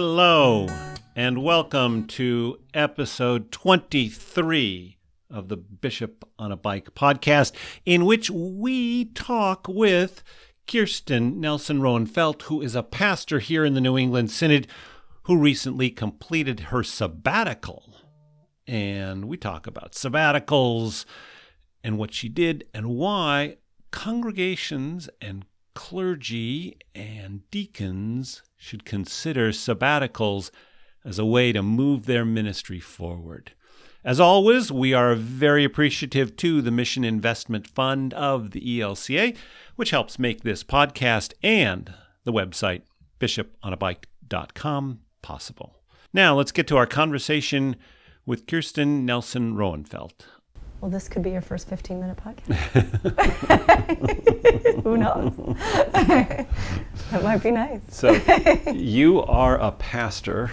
Hello, and welcome to episode 23 of the Bishop on a Bike podcast, in which we talk with Kirsten Nelson Roenfeldt, who is a pastor here in the New England Synod, who recently completed her sabbatical. And we talk about sabbaticals and what she did and why congregations and clergy and deacons should consider sabbaticals as a way to move their ministry forward. As always, we are very appreciative to the Mission Investment Fund of the ELCA, which helps make this podcast and the website bishoponabike.com possible. Now, let's get to our conversation with Kirsten Nelson Roenfeldt. Well, this could be your first 15-minute podcast. Who knows? That might be nice. So, you are a pastor.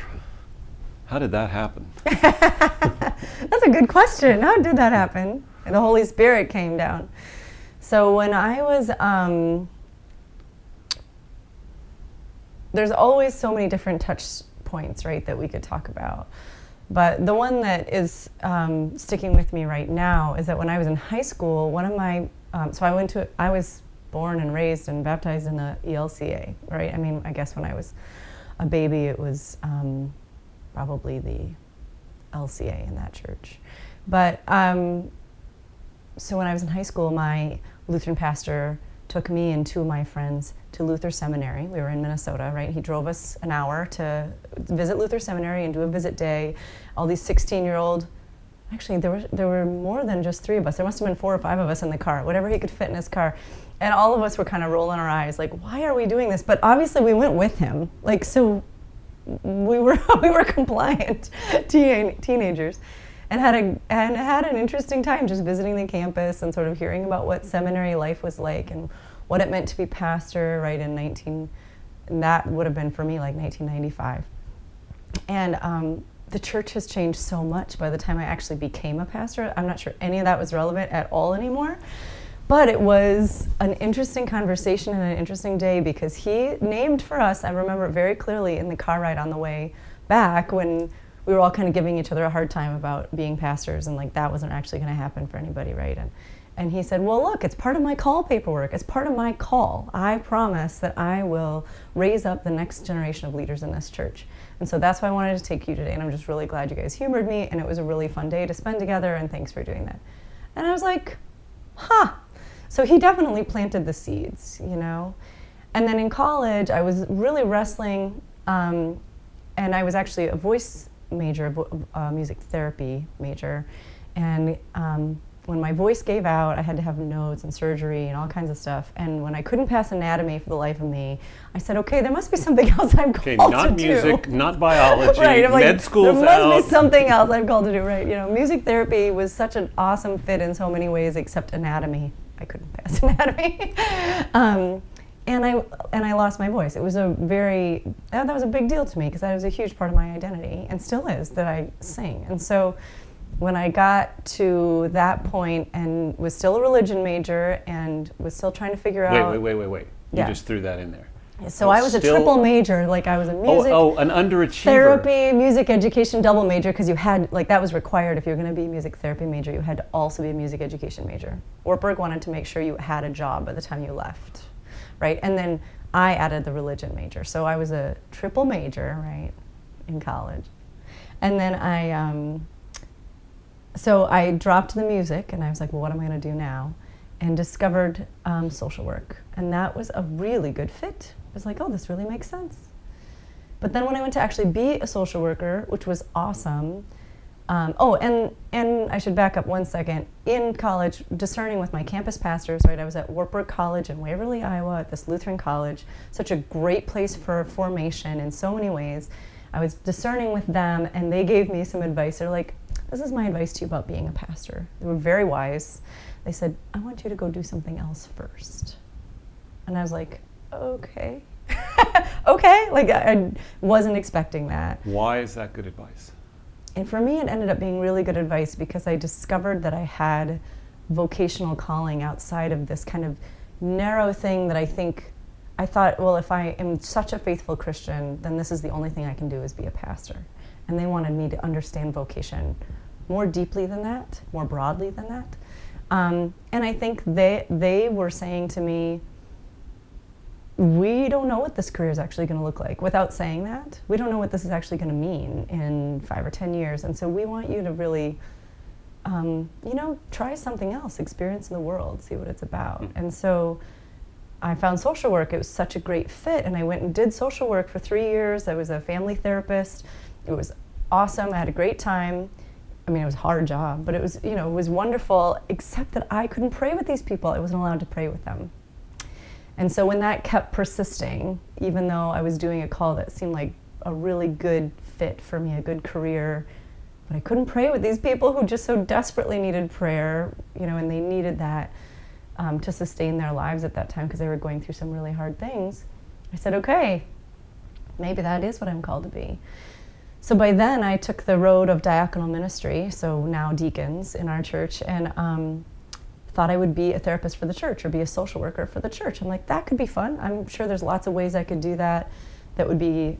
How did that happen? That's a good question. How did that happen? The Holy Spirit came down. So when I was, there's always so many different touch points, right, that we could talk about. But the one that is sticking with me right now is that when I was in high school, one of my, I was born and raised and baptized in the ELCA, right? I mean, I guess when I was a baby, it was probably the LCA in that church. But so when I was in high school, my Lutheran pastor took me and two of my friends to Luther Seminary. We were in Minnesota, right? He drove us an hour to visit Luther Seminary and do a visit day. All these 16-year-old, actually there were more than just three of us. There must have been 4 or 5 of us in the car, whatever he could fit in his car. And all of us were kind of rolling our eyes, like, why are we doing this? But obviously we went with him. Like, so we were compliant teenagers. And had an interesting time just visiting the campus and sort of hearing about what seminary life was like and what it meant to be pastor, right, and that would have been for me like 1995. And the church has changed so much by the time I actually became a pastor. I'm not sure any of that was relevant at all anymore. But it was an interesting conversation and an interesting day because he named for us, I remember it very clearly in the car ride on the way back when we were all kind of giving each other a hard time about being pastors and like that wasn't actually going to happen for anybody, right? And he said, well, look, it's part of my call paperwork. It's part of my call. I promise that I will raise up the next generation of leaders in this church. And so that's why I wanted to take you today. And I'm just really glad you guys humored me. And it was a really fun day to spend together. And thanks for doing that. And I was like, huh. So he definitely planted the seeds, you know? And then in college, I was really wrestling. And I was actually a voice major, music therapy major. And when my voice gave out, I had to have nodes and surgery and all kinds of stuff. And when I couldn't pass anatomy for the life of me, I said, okay, there must be something else I'm called to do. Okay, not music, not biology, right, med school's out. There must be something else I'm called to do, right? You know, music therapy was such an awesome fit in so many ways, except anatomy. I couldn't pass anatomy. And I lost my voice. It was that was a big deal to me because that was a huge part of my identity and still is that I sing. And so when I got to that point and was still a religion major and was still trying to figure out. Wait. You just threw that in there. So I was a triple major, like I was a music, an underachiever. Therapy, music education, double major, because you had, like that was required if you were going to be a music therapy major, you had to also be a music education major. Wartburg wanted to make sure you had a job by the time you left. Right, and then I added the religion major. So I was a triple major, right, in college. And then so I dropped the music and I was like, well, what am I gonna do now? And discovered social work. And that was a really good fit. I was like, oh, this really makes sense. But then when I went to actually be a social worker, which was awesome, and I should back up 1 second. In college, discerning with my campus pastors, right, I was at Wartburg College in Waverly, Iowa, at this Lutheran college, such a great place for formation in so many ways. I was discerning with them, and they gave me some advice. They're like, this is my advice to you about being a pastor. They were very wise. They said, I want you to go do something else first. And I was like, okay. Okay, like I wasn't expecting that. Why is that good advice? And for me, it ended up being really good advice because I discovered that I had vocational calling outside of this kind of narrow thing that I think I thought, well, if I am such a faithful Christian, then this is the only thing I can do is be a pastor. And they wanted me to understand vocation more deeply than that, more broadly than that. And I think they were saying to me, we don't know what this career is actually going to look like. Without saying that, we don't know what this is actually going to mean in 5 or 10 years. And so we want you to really, try something else, experience the world, see what it's about. And so I found social work. It was such a great fit. And I went and did social work for 3 years. I was a family therapist. It was awesome. I had a great time. I mean, it was a hard job, but it was, it was wonderful, except that I couldn't pray with these people. I wasn't allowed to pray with them. And so when that kept persisting, even though I was doing a call that seemed like a really good fit for me, a good career, but I couldn't pray with these people who just so desperately needed prayer, and they needed that to sustain their lives at that time because they were going through some really hard things. I said, okay, maybe that is what I'm called to be. So by then I took the road of diaconal ministry, so now deacons in our church, and thought I would be a therapist for the church or be a social worker for the church. I'm like, that could be fun. I'm sure there's lots of ways I could do that would be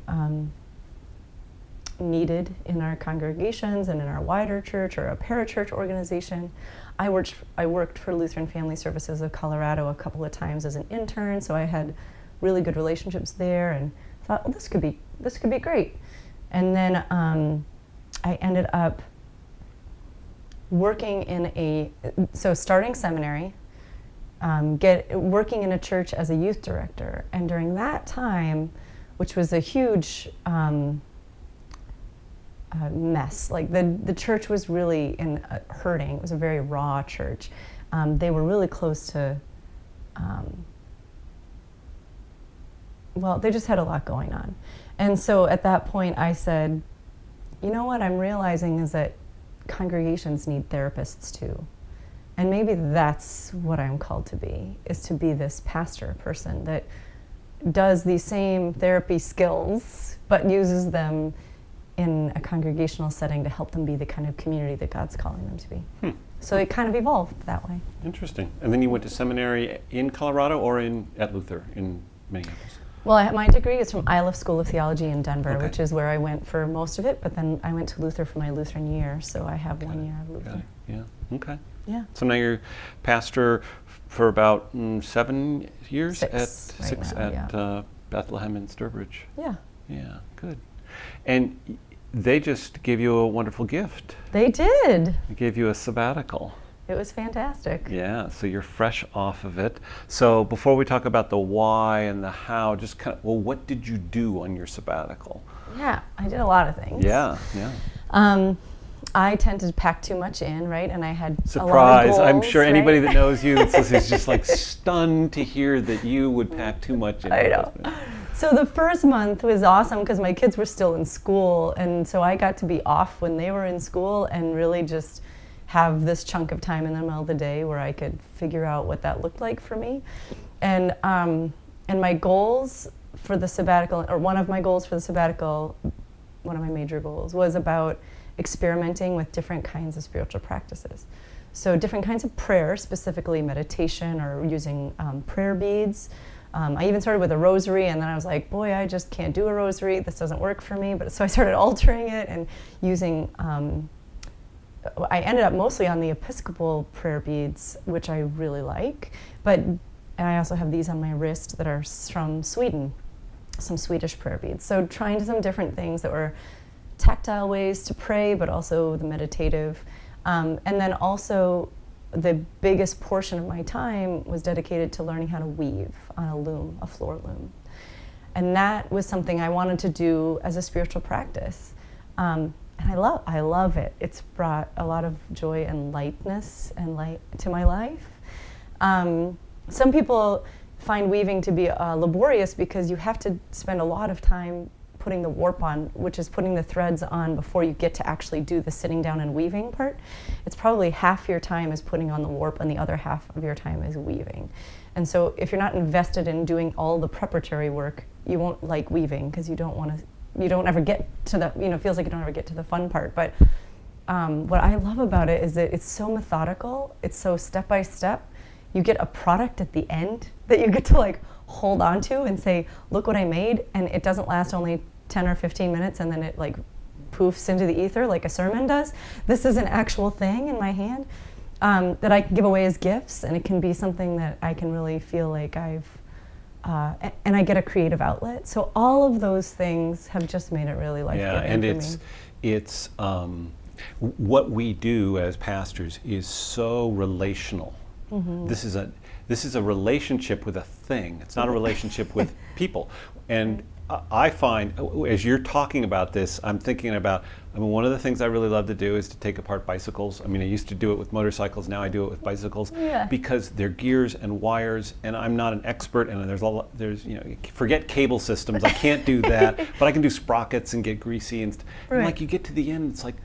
needed in our congregations and in our wider church or a parachurch organization. I worked for Lutheran Family Services of Colorado a couple of times as an intern, so I had really good relationships there and thought, well, this could be great. And then I ended up working starting seminary, working in a church as a youth director. And during that time, which was a huge mess, like the church was really hurting. It was a very raw church. They were really close to, they just had a lot going on. And so at that point I said, you know what I'm realizing is that congregations need therapists too. And maybe that's what I'm called to be, is to be this pastor person that does these same therapy skills, but uses them in a congregational setting to help them be the kind of community that God's calling them to be. So it kind of evolved that way. Interesting. And then you went to seminary in Colorado or at Luther in Minneapolis? Well, my degree is from Iliff School of Theology in Denver, Okay. which is where I went for most of it, but then I went to Luther for my Lutheran year, so I have 1 year of Luther. Yeah, okay. Yeah. So now you're pastor for about 7 years Six right now, at Bethlehem and Sturbridge. Yeah. Yeah, good. And they just gave you a wonderful gift. They did. They gave you a sabbatical. It was fantastic. Yeah, so you're fresh off of it. So before we talk about the why and the how, just what did you do on your sabbatical? Yeah, I did a lot of things. Yeah. I tend to pack too much in, right? And I had Surprise. a lot of goals, I'm sure anybody right? that knows you is just like stunned to hear that you would pack too much in. I know. So the first month was awesome because my kids were still in school, and so I got to be off when they were in school and really just have this chunk of time in the middle of the day where I could figure out what that looked like for me. And my goals for the sabbatical, or one of my goals for the sabbatical, one of my major goals, was about experimenting with different kinds of spiritual practices. So different kinds of prayer, specifically meditation or using prayer beads. I even started with a rosary, and then I was like, boy, I just can't do a rosary. This doesn't work for me. So I started altering it and using, I ended up mostly on the Episcopal prayer beads, which I really like. And I also have these on my wrist that are from Sweden, some Swedish prayer beads. So trying some different things that were tactile ways to pray, but also the meditative. And then also the biggest portion of my time was dedicated to learning how to weave on a loom, a floor loom. And that was something I wanted to do as a spiritual practice. And I love it. It's brought a lot of joy and lightness and light to my life. Some people find weaving to be laborious because you have to spend a lot of time putting the warp on, which is putting the threads on before you get to actually do the sitting down and weaving part. It's probably half your time is putting on the warp and the other half of your time is weaving. And so if you're not invested in doing all the preparatory work, you won't like weaving because you don't ever get to the, it feels like you don't ever get to the fun part. But what I love about it is that it's so methodical, it's so step by step. You get a product at the end that you get to like hold on to and say, look what I made, and it doesn't last only 10 or 15 minutes and then it like poofs into the ether like a sermon does. This is an actual thing in my hand that I can give away as gifts, and it can be something that I can really feel like I've and I get a creative outlet. So all of those things have just made it really life-giving for me. It's what we do as pastors is so relational. Mm-hmm. This is a relationship with a thing. It's not a relationship with people. And I find, as you're talking about this, I'm thinking about, one of the things I really love to do is to take apart bicycles. I used to do it with motorcycles, now I do it with bicycles, because they're gears and wires, and I'm not an expert, and there's forget cable systems, I can't do that, but I can do sprockets and get greasy, and like you get to the end, it's like,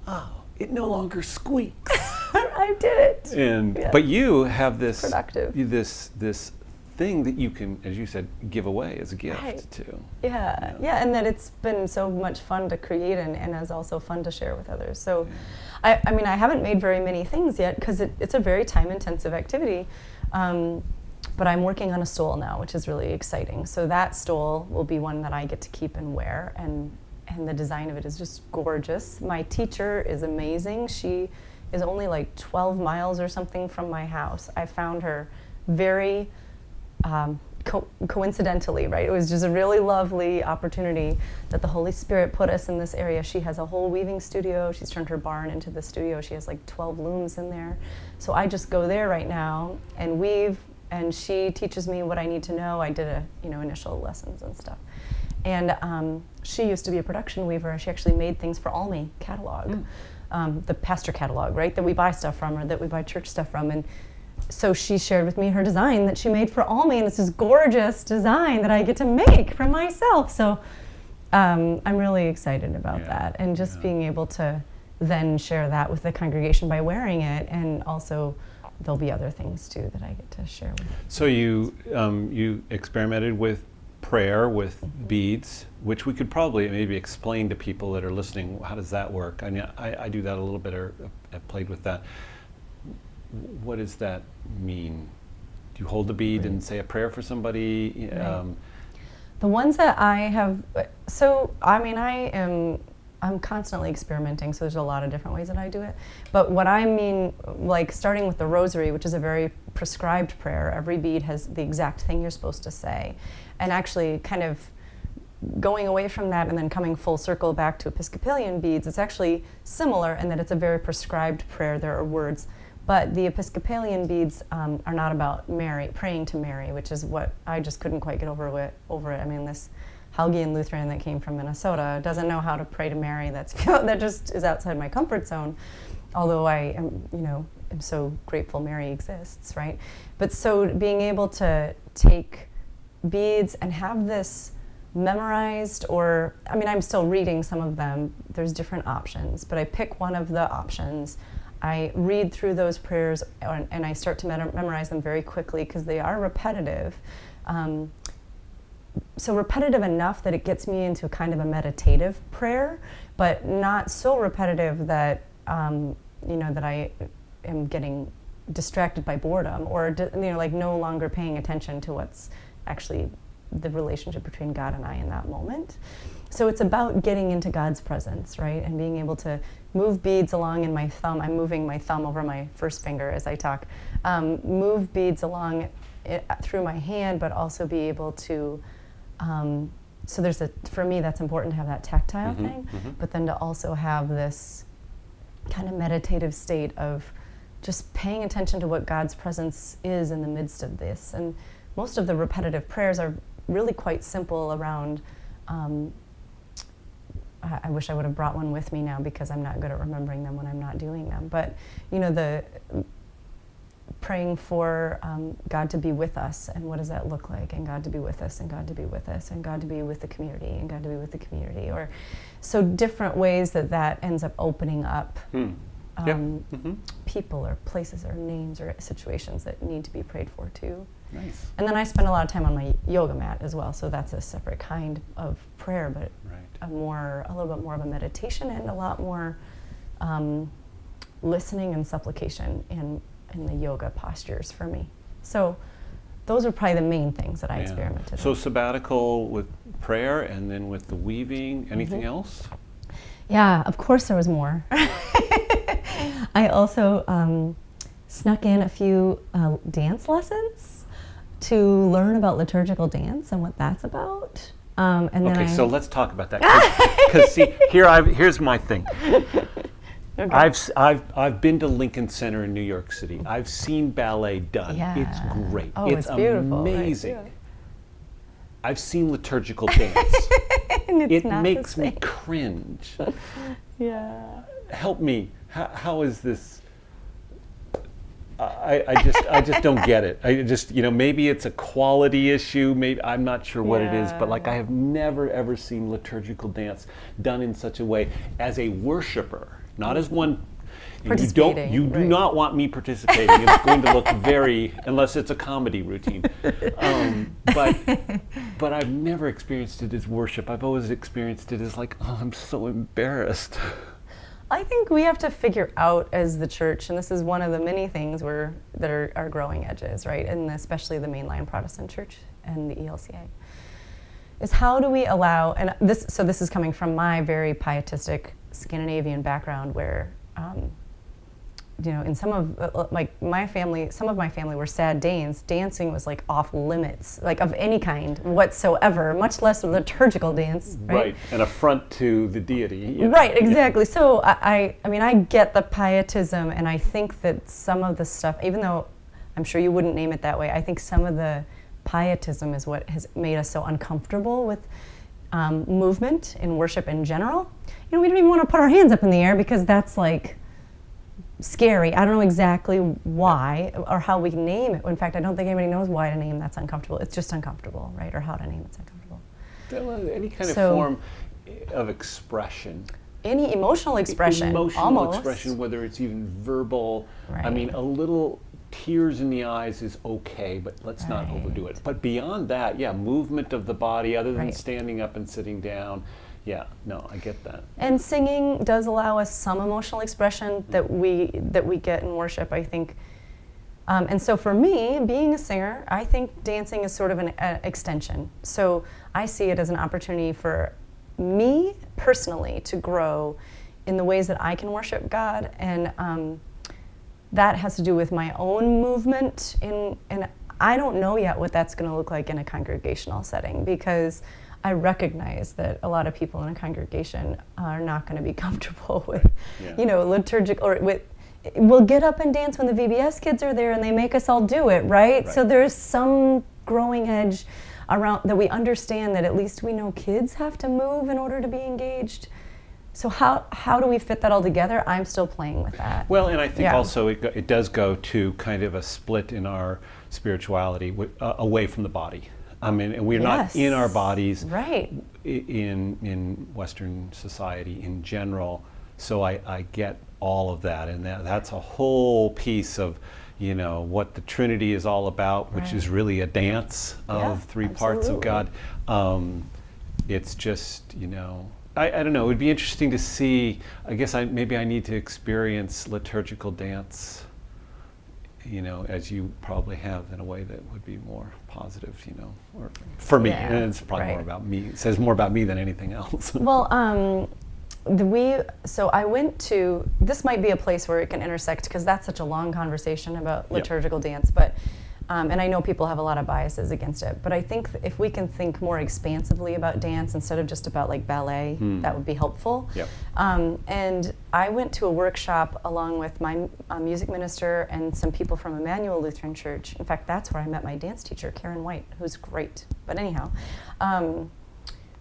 oh, it no longer squeaks. I did it. And but you have this productive. This thing that you can, as you said, give away as a gift too. Yeah, and that it's been so much fun to create and is also fun to share with others. So, I haven't made very many things yet because it's a very time-intensive activity, but I'm working on a stole now, which is really exciting. So that stole will be one that I get to keep and wear, and the design of it is just gorgeous. My teacher is amazing. She is only like 12 miles or something from my house. I found her very coincidentally, right? It was just a really lovely opportunity that the Holy Spirit put us in this area. She has a whole weaving studio. She's turned her barn into the studio. She has like 12 looms in there. So I just go there right now and weave, and she teaches me what I need to know. I did initial lessons and stuff. And she used to be a production weaver. She actually made things for Almy catalog, the pastor catalog, right? That we buy stuff from, or that we buy church stuff from. And so she shared with me her design that she made for Almy, and it's this gorgeous design that I get to make for myself. So I'm really excited about that, and just being able to then share that with the congregation by wearing it, and also there'll be other things too that I get to share with. So you experimented with prayer with beads, which we could probably maybe explain to people that are listening. How does that work? I do that a little bit, or I've played with that. What does that mean? Do you hold the bead and say a prayer for somebody? The ones that I have, I'm constantly experimenting, so there's a lot of different ways that I do it. But what I mean, like starting with the rosary, which is a very prescribed prayer, every bead has the exact thing you're supposed to say. And actually kind of going away from that and then coming full circle back to Episcopalian beads, it's actually similar in that it's a very prescribed prayer. There are words. But the Episcopalian beads are not about Mary, praying to Mary, which is what I just couldn't quite get over it. This Helgian Lutheran that came from Minnesota doesn't know how to pray to Mary. That just is outside my comfort zone. Although I am so grateful Mary exists, right? But so being able to take beads and have this memorized, or I'm still reading some of them. There's different options, but I pick one of the options. I read through those prayers and I start to memorize them very quickly because they are repetitive. So repetitive enough that it gets me into kind of a meditative prayer, but not so repetitive that that I am getting distracted by boredom, or like no longer paying attention to what's actually the relationship between God and I in that moment. So it's about getting into God's presence, right? And being able to move beads along in my thumb. I'm moving my thumb over my first finger as I talk. Move beads along through my hand, but also be able to, so for me that's important to have that tactile thing, but then to also have this kind of meditative state of just paying attention to what God's presence is in the midst of this. And most of the repetitive prayers are really quite simple around, I wish I would have brought one with me now because I'm not good at remembering them when I'm not doing them. But, the praying for God to be with us, and what does that look like? And God to be with us, and God to be with us, and God to be with the community, and God to be with the community. Or so different ways that ends up opening up people or places or names or situations that need to be prayed for too. Nice. And then I spend a lot of time on my yoga mat as well, so that's a separate kind of prayer, but a little bit more of a meditation and a lot more listening and supplication in the yoga postures for me. So those are probably the main things that I experimented So with. sabbatical with prayer and then with the weaving. Anything else? Yeah, of course there was more. I also snuck in a few dance lessons to learn about liturgical dance and what that's about. And then So let's talk about that. Because see, here's my thing. Okay. I've been to Lincoln Center in New York City. I've seen ballet done. Yeah. It's great. Oh, it's beautiful. Amazing. Right? Yeah. I've seen liturgical dance. And it's It not makes the me same. cringe. Yeah. Help me. How is this? I just don't get it. I just, maybe it's a quality issue. Maybe I'm not sure what it is, but like I have never ever seen liturgical dance done in such a way as a worshiper, not as one. Participating, You do right. not want me participating. It's going to look unless it's a comedy routine. But I've never experienced it as worship. I've always experienced it as like, oh, I'm so embarrassed. I think we have to figure out as the church, and this is one of the many things that are growing edges, right? And especially the mainline Protestant church and the ELCA, is how do we allow, and this is coming from my very pietistic Scandinavian background where, in some of my family were sad Danes. Dancing was like off limits, like of any kind whatsoever, much less liturgical dance. Right. An affront to the deity. Right, exactly. Yeah. So I get the pietism, and I think that some of the stuff, even though I'm sure you wouldn't name it that way, I think some of the pietism is what has made us so uncomfortable with movement in worship in general. We don't even want to put our hands up in the air because that's like scary. I don't know exactly why or how we name it. In fact, I don't think anybody knows why to name that's uncomfortable. It's just uncomfortable, right? Or how to name it's uncomfortable. Any kind of form of expression. Any emotional expression. Emotional almost. expression, whether it's even verbal. Right. I mean, a little tears in the eyes is okay, but let's not overdo it. But beyond that, movement of the body other than standing up and sitting down. Yeah, no, I get that. And singing does allow us some emotional expression that we get in worship, I think. And so for me, being a singer, I think dancing is sort of an extension. So I see it as an opportunity for me personally to grow in the ways that I can worship God, and that has to do with my own movement. And I don't know yet what that's going to look like in a congregational setting, because I recognize that a lot of people in a congregation are not going to be comfortable with, liturgical, or with, we'll get up and dance when the VBS kids are there and they make us all do it, right? So there's some growing edge around that we understand that at least we know kids have to move in order to be engaged. So how do we fit that all together? I'm still playing with that. Well, and I think also it does go to kind of a split in our spirituality away from the body. I mean, and we're not in our bodies in Western society in general. So I get all of that, and that's a whole piece of, what the Trinity is all about, which is really a dance of three parts of God. It's just, I don't know. It would be interesting to see. I guess maybe I need to experience liturgical dance, as you probably have, in a way that would be more positive, or for me. And it's probably more about me. It says more about me than anything else. Well, so I went to, this might be a place where it can intersect, because that's such a long conversation about liturgical dance, but and I know people have a lot of biases against it, but I think if we can think more expansively about dance instead of just about like ballet, that would be helpful. And I went to a workshop along with my music minister and some people from Emmanuel Lutheran Church. In fact, that's where I met my dance teacher, Karen White, who's great. But anyhow,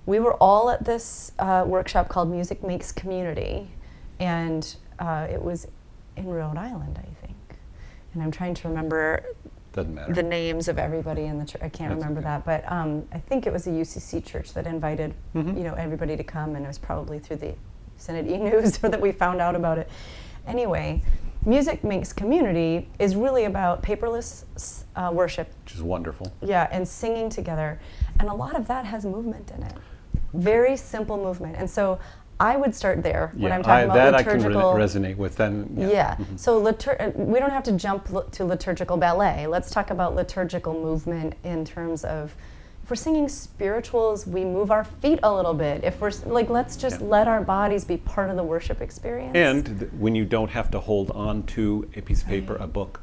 we were all at this workshop called Music Makes Community, and it was in Rhode Island, I think. And I'm trying to remember Doesn't matter. the names of everybody in the church. I can't remember that, but I think it was a UCC church that invited everybody to come, and it was probably through the Synod e-News that we found out about it. Anyway, Music Makes Community is really about paperless worship. Which is wonderful. Yeah, and singing together. And a lot of that has movement in it. Very simple movement. And so I would start there when Yeah, I'm talking about that liturgical. I can resonate with. Then, Yeah. So we don't have to jump to liturgical ballet. Let's talk about liturgical movement in terms of, if we're singing spirituals, we move our feet a little bit. If we're like, let's just let our bodies be part of the worship experience. And when you don't have to hold on to a piece of paper, a book,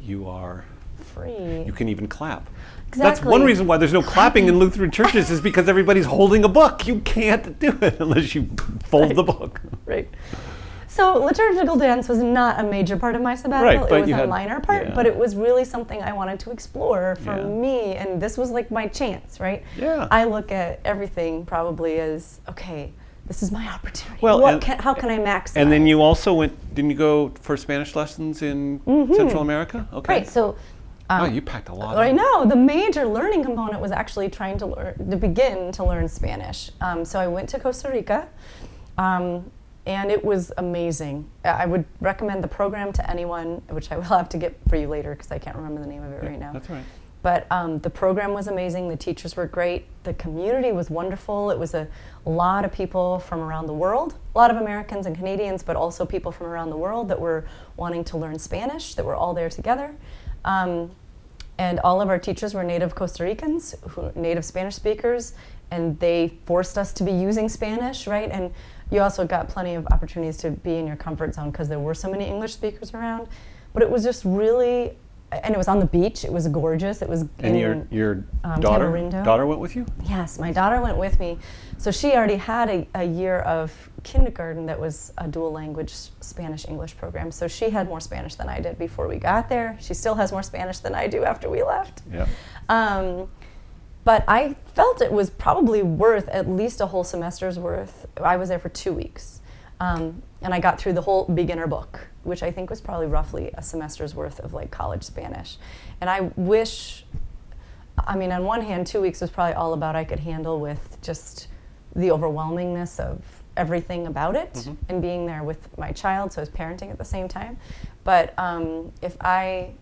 you are free. You can even clap. Exactly. That's one reason why there's no clapping in Lutheran churches, is because everybody's holding a book. You can't do it unless you fold the book. Right. So liturgical dance was not a major part of my sabbatical. Right, it was a minor part, but it was really something I wanted to explore for me, and this was like my chance, right? Yeah. I look at everything probably as, okay, this is my opportunity. Well, how can I maximize? And then you also didn't you go for Spanish lessons in Central America? Okay. Right, so wow, you packed a lot. I know. The major learning component was actually trying to begin to learn Spanish. So I went to Costa Rica, and it was amazing. I would recommend the program to anyone, which I will have to get for you later because I can't remember the name of it right now. That's right. But the program was amazing. The teachers were great. The community was wonderful. It was a lot of people from around the world, a lot of Americans and Canadians, but also people from around the world that were wanting to learn Spanish, that were all there together. And all of our teachers were native Costa Ricans, native Spanish speakers, and they forced us to be using Spanish, right? And you also got plenty of opportunities to be in your comfort zone because there were so many English speakers around. But it was just really, and it was on the beach. It was gorgeous. It was and your Tamarindo. daughter went with you? Yes, my daughter went with me. So she already had a year of kindergarten that was a dual language Spanish-English program. So she had more Spanish than I did before we got there. She still has more Spanish than I do after we left. Yeah. But I felt it was probably worth at least a whole semester's worth. I was there for 2 weeks. And I got through the whole beginner book, which I think was probably roughly a semester's worth of like college Spanish. And I wish, I mean, on one hand, 2 weeks was probably all about I could handle with just the overwhelmingness of everything about it and being there with my child, so I was parenting at the same time. But if I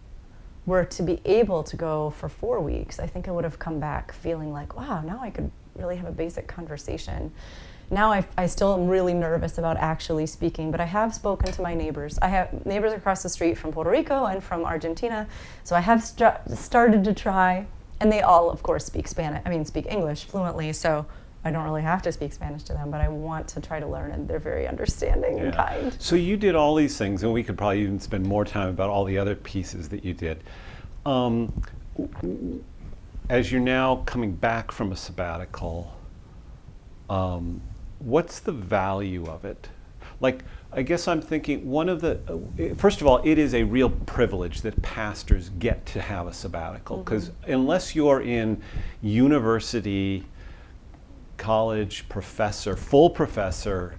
were to be able to go for 4 weeks, I think I would have come back feeling like, wow, now I could really have a basic conversation. Now I still am really nervous about actually speaking, but I have spoken to my neighbors. I have neighbors across the street from Puerto Rico and from Argentina, so I have started to try, and they all, of course, speak English fluently, so I don't really have to speak Spanish to them, but I want to try to learn, and they're very understanding and kind. So you did all these things, and we could probably even spend more time about all the other pieces that you did. As you're now coming back from a sabbatical, what's the value of it? Like, I guess I'm thinking first of all, it is a real privilege that pastors get to have a sabbatical, because unless you're in university, college professor, full professor,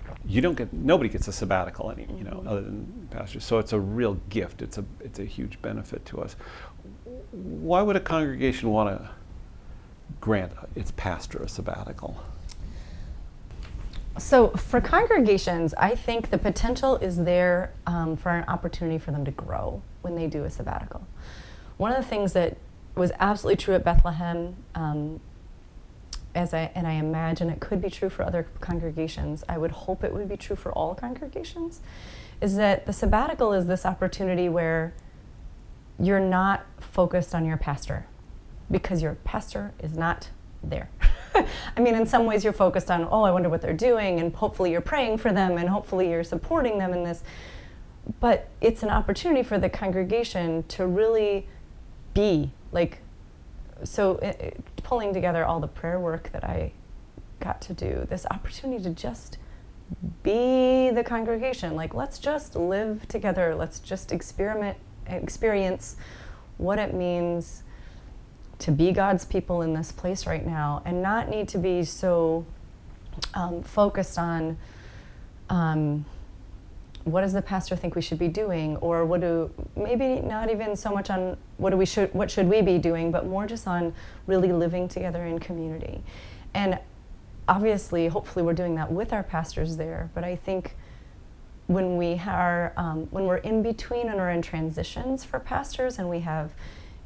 nobody gets a sabbatical other than pastors. So it's a real gift. It's a huge benefit to us. Why would a congregation want to grant its pastor a sabbatical? So for congregations, I think the potential is there for an opportunity for them to grow when they do a sabbatical. One of the things that was absolutely true at Bethlehem, and I imagine it could be true for other congregations, I would hope it would be true for all congregations, is that the sabbatical is this opportunity where you're not focused on your pastor, because your pastor is not there. I mean, in some ways you're focused on, I wonder what they're doing, and hopefully you're praying for them, and hopefully you're supporting them in this. But it's an opportunity for the congregation to really be, pulling together all the prayer work that I got to do, this opportunity to just be the congregation. Let's just live together. Let's just experience what it means to be God's people in this place right now, and not need to be so focused on what does the pastor think we should be doing, or maybe not even so much on what should we be doing, but more just on really living together in community. And obviously, hopefully we're doing that with our pastors there, but I think when we're in between and are in transitions for pastors, and we have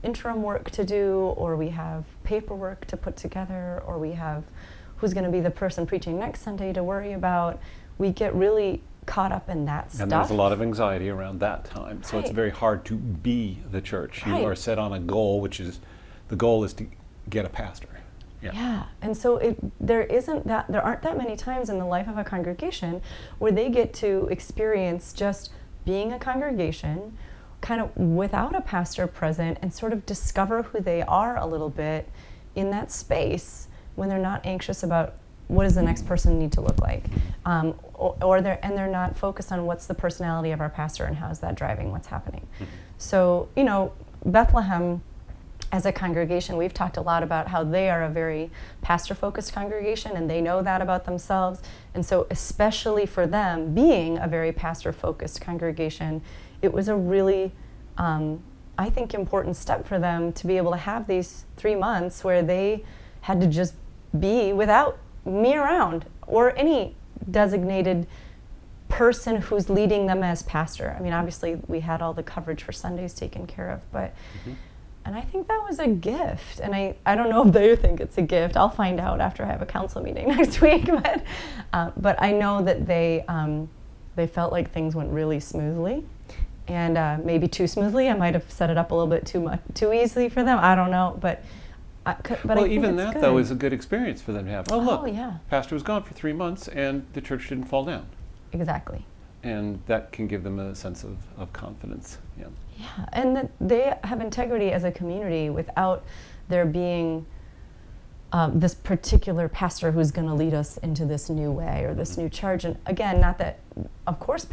interim work to do, or we have paperwork to put together, or we have who's going to be the person preaching next Sunday to worry about, we get really caught up in that stuff. And there's a lot of anxiety around that time. So it's Right. very hard to be the church. You Right. are set on a goal, which is, the goal is to get a pastor. Yeah, and so there aren't that many times in the life of a congregation where they get to experience just being a congregation, kind of without a pastor present, and sort of discover who they are a little bit in that space when they're not anxious about what does the next person need to look like, or they're not focused on what's the personality of our pastor and how is that driving what's happening. So, Bethlehem, as a congregation, we've talked a lot about how they are a very pastor-focused congregation, and they know that about themselves. And so especially for them, being a very pastor-focused congregation, it was a really, I think, important step for them to be able to have these 3 months where they had to just be without me around or any designated person who's leading them as pastor. I mean, obviously, we had all the coverage for Sundays taken care of, but... And I think that was a gift. And I don't know if they think it's a gift. I'll find out after I have a council meeting next week. But I know that they felt like things went really smoothly, and maybe too smoothly. I might have set it up a little bit too easily for them. I don't know. But well, I think even it's that good. though is a good experience for them to have. Oh look, yeah. pastor was gone for 3 months, and the church didn't fall down. Exactly. And that can give them a sense of confidence. Yeah. Yeah, and that they have integrity as a community without there being this particular pastor who's going to lead us into this new way or this new charge. And again, not that, of course,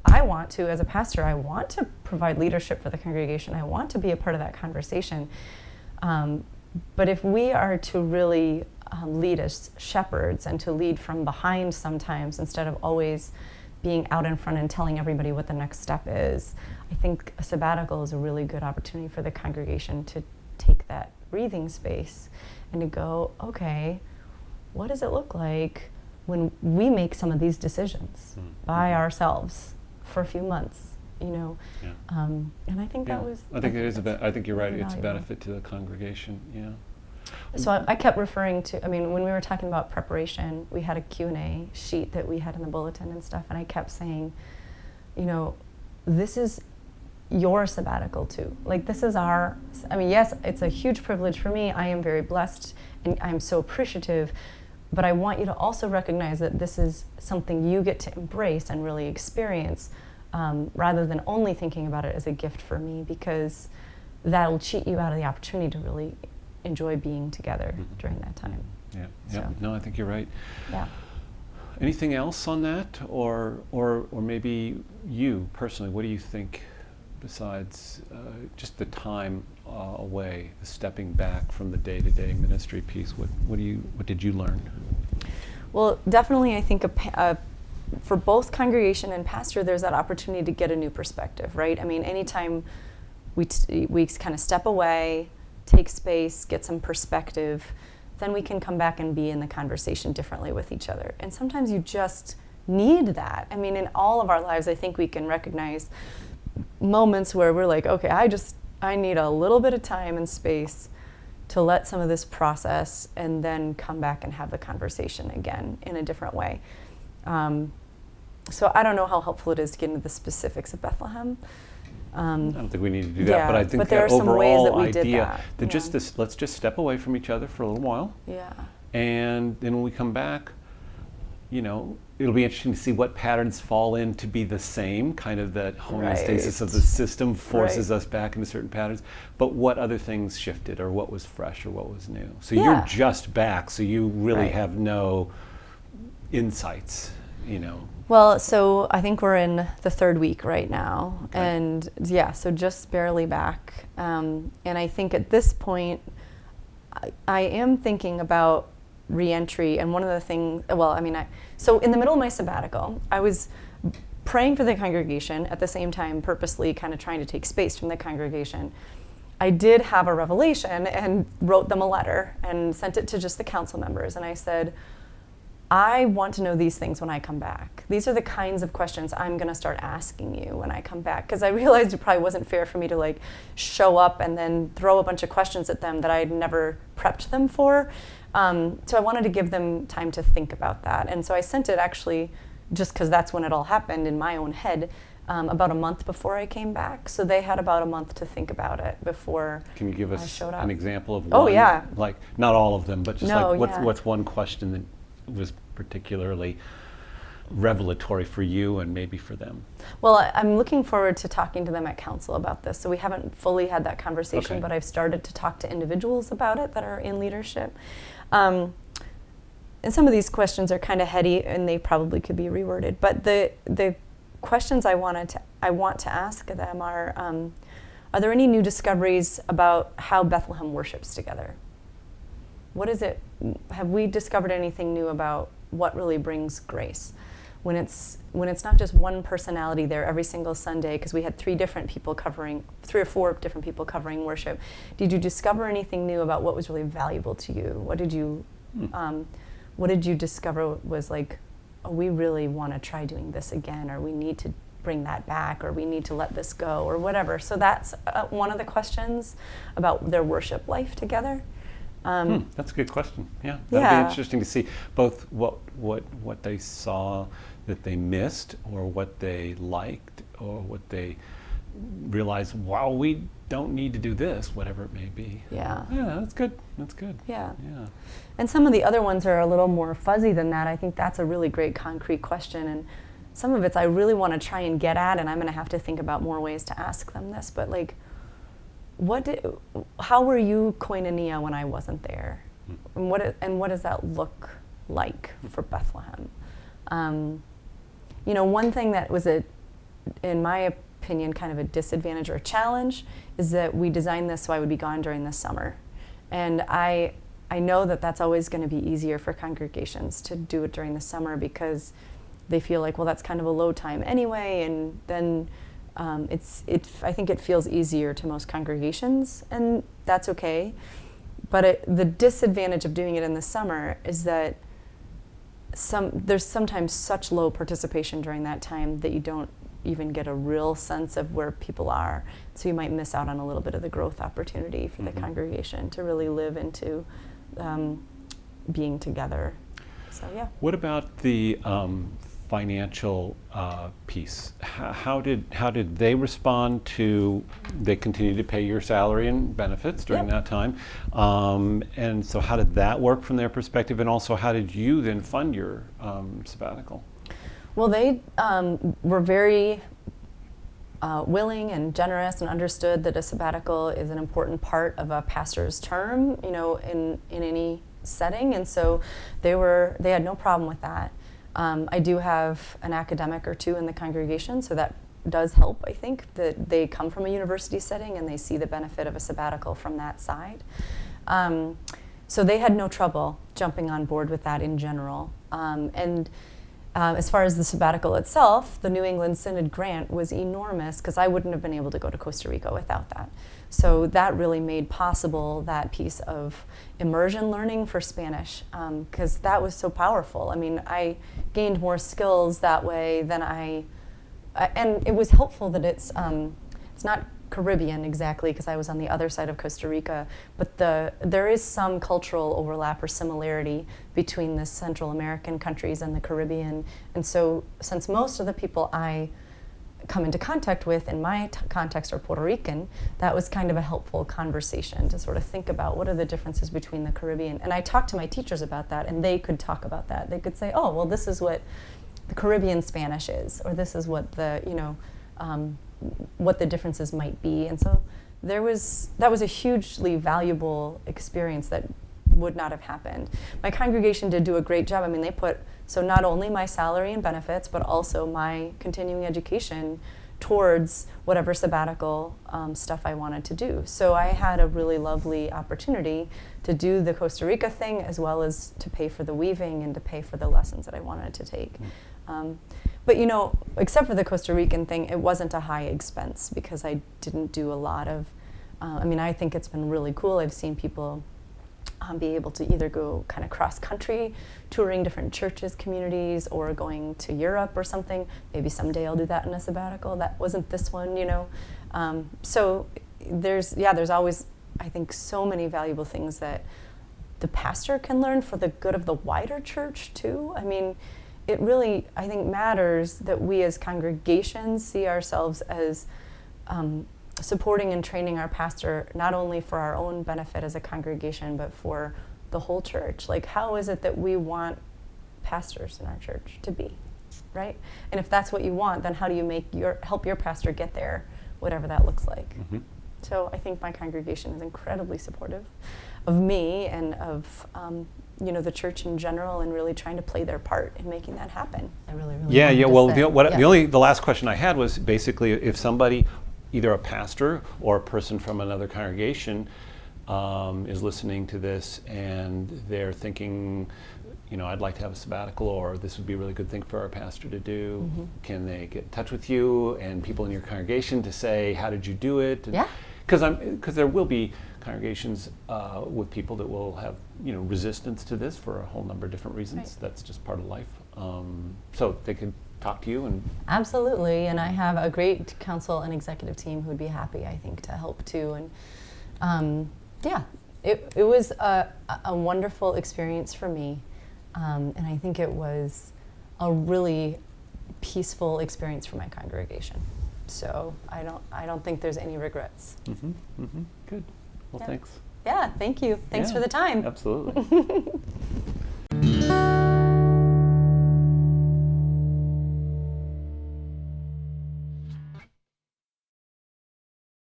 I want to, as a pastor, I want to provide leadership for the congregation. I want to be a part of that conversation. But if we are to really lead as shepherds and to lead from behind sometimes instead of always being out in front and telling everybody what the next step is, I think a sabbatical is a really good opportunity for the congregation to take that breathing space and to go, okay, what does it look like when we make some of these decisions by ourselves for a few months, Yeah. And I think that was. I think it is. I think you're right. really It's a valuable. benefit to the congregation. Yeah. So I kept referring to, when we were talking about preparation, we had a Q&A sheet that we had in the bulletin and stuff, and I kept saying, this is your sabbatical too. Like, this is yes, it's a huge privilege for me. I am very blessed, and I'm so appreciative, but I want you to also recognize that this is something you get to embrace and really experience, rather than only thinking about it as a gift for me, because that'll cheat you out of the opportunity to really enjoy being together during that time. Yeah. So. No, I think you're right. Yeah. Anything else on that, or maybe you personally? What do you think, besides just the time away, the stepping back from the day-to-day ministry piece? What did you learn? Well, definitely, I think for both congregation and pastor, there's that opportunity to get a new perspective, right? Anytime we kind of step away, take space, get some perspective, then we can come back and be in the conversation differently with each other. And sometimes you just need that. In all of our lives, I think we can recognize moments where we're like, okay, I need a little bit of time and space to let some of this process and then come back and have the conversation again in a different way. So I don't know how helpful it is to get into the specifics of Bethlehem. I don't think we need to do that, but I think there the are some ways overall that we idea did that. Let's just step away from each other for a little while. Yeah. And then when we come back, it'll be interesting to see what patterns fall in to be the same, kind of that homeostasis of the system forces us back into certain patterns, but what other things shifted, or what was fresh, or what was new. So you're just back, so you really have no insights, Well, so I think we're in the third week right now, Okay. and so just barely back. And I think at this point, I am thinking about reentry, and one of the things, so in the middle of my sabbatical, I was praying for the congregation, at the same time purposely kind of trying to take space from the congregation. I did have a revelation and wrote them a letter and sent it to just the council members, and I said, I want to know these things when I come back. These are the kinds of questions I'm going to start asking you when I come back, because I realized it probably wasn't fair for me to show up and then throw a bunch of questions at them that I had never prepped them for. So I wanted to give them time to think about that. And so I sent it actually just because that's when it all happened in my own head, about a month before I came back. So they had about a month to think about it before Can you give I us showed up. an example of one? Oh, yeah. Like, not all of them, but just No, like, yeah. what's one question that was particularly revelatory for you and maybe for them? Well, I'm looking forward to talking to them at council about this. So we haven't fully had that conversation, Okay. but I've started to talk to individuals about it that are in leadership. And some of these questions are kind of heady, and they probably could be reworded. But the questions I want to ask them are there any new discoveries about how Bethlehem worships together? What is it? Have we discovered anything new about what really brings grace? When it's not just one personality there every single Sunday, because we had 3 or 4 different people covering worship. Did you discover anything new about what was really valuable to you? What did you discover was like, oh, we really want to try doing this again, or we need to bring that back, or we need to let this go, or whatever. So that's one of the questions about their worship life together. That's a good question. Yeah, that'd be interesting to see both what they saw that they missed, or what they liked, or what they realized, wow, we don't need to do this, whatever it may be. Yeah. Yeah, that's good. Yeah. Yeah. And some of the other ones are a little more fuzzy than that. I think that's a really great concrete question. And some of it's I really want to try and get at, and I'm going to have to think about more ways to ask them this. But like, how were you koinonia when I wasn't there? And what does that look like for Bethlehem? One thing that was in my opinion, kind of a disadvantage or a challenge is that we designed this so I would be gone during the summer. And I know that that's always going to be easier for congregations to do it during the summer, because they feel like, well, that's kind of a low time anyway, and then I think it feels easier to most congregations, and that's okay. But the disadvantage of doing it in the summer is that there's sometimes such low participation during that time that you don't even get a real sense of where people are. So you might miss out on a little bit of the growth opportunity for the congregation to really live into being together. So yeah. What about the financial piece? How did they respond to? They continued to pay your salary and benefits during that time, and so how did that work from their perspective? And also, how did you then fund your sabbatical? Well, they were very willing and generous, and understood that a sabbatical is an important part of a pastor's term, in any setting, and so they had no problem with that. I do have an academic or 2 in the congregation, so that does help, I think, that they come from a university setting and they see the benefit of a sabbatical from that side. So they had no trouble jumping on board with that in general. As far as the sabbatical itself, the New England Synod grant was enormous, because I wouldn't have been able to go to Costa Rica without that. So that really made possible that piece of immersion learning for Spanish, because that was so powerful. I mean, I gained more skills that way than and it was helpful that it's not Caribbean exactly, because I was on the other side of Costa Rica, but there is some cultural overlap or similarity between the Central American countries and the Caribbean. And so since most of the people I come into contact with in my context are Puerto Rican, that was kind of a helpful conversation to sort of think about what are the differences between the Caribbean. And I talked to my teachers about that, and they could talk about that. They could say, oh, well, this is what the Caribbean Spanish is, or this is what what the differences might be. And so that was a hugely valuable experience that would not have happened. My congregation did do a great job. I mean, they put not only my salary and benefits, but also my continuing education towards whatever sabbatical stuff I wanted to do. So I had a really lovely opportunity to do the Costa Rica thing, as well as to pay for the weaving and to pay for the lessons that I wanted to take. But except for the Costa Rican thing, it wasn't a high expense, because I didn't do a lot of, I think it's been really cool. I've seen people be able to either go kind of cross-country, touring different churches, communities, or going to Europe or something. Maybe someday I'll do that in a sabbatical. That wasn't this one, So there's always, I think, so many valuable things that the pastor can learn for the good of the wider church, too. I mean, it really, I think, matters that we as congregations see ourselves as supporting and training our pastor, not only for our own benefit as a congregation, but for the whole church. Like, how is it that we want pastors in our church to be, right? And if that's what you want, then how do you help your pastor get there, whatever that looks like? Mm-hmm. So I think my congregation is incredibly supportive of me and of the church in general, and really trying to play their part in making that happen. I really Well, the last question I had was basically, if somebody, either a pastor or a person from another congregation, is listening to this and they're thinking, I'd like to have a sabbatical, or this would be a really good thing for our pastor to do. Mm-hmm. Can they get in touch with you and people in your congregation to say, how did you do it? Yeah. Because there will be congregations with people that will have resistance to this for a whole number of different reasons. Right. That's just part of life. So they could talk to you. And absolutely, and I have a great council and executive team who would be happy, I think, to help too. And it was a wonderful experience for me, and I think it was a really peaceful experience for my congregation. So I don't think there's any regrets. Mm-hmm, mm-hmm. Good. Well, thanks. Yeah, thank you. Thanks for the time. Absolutely.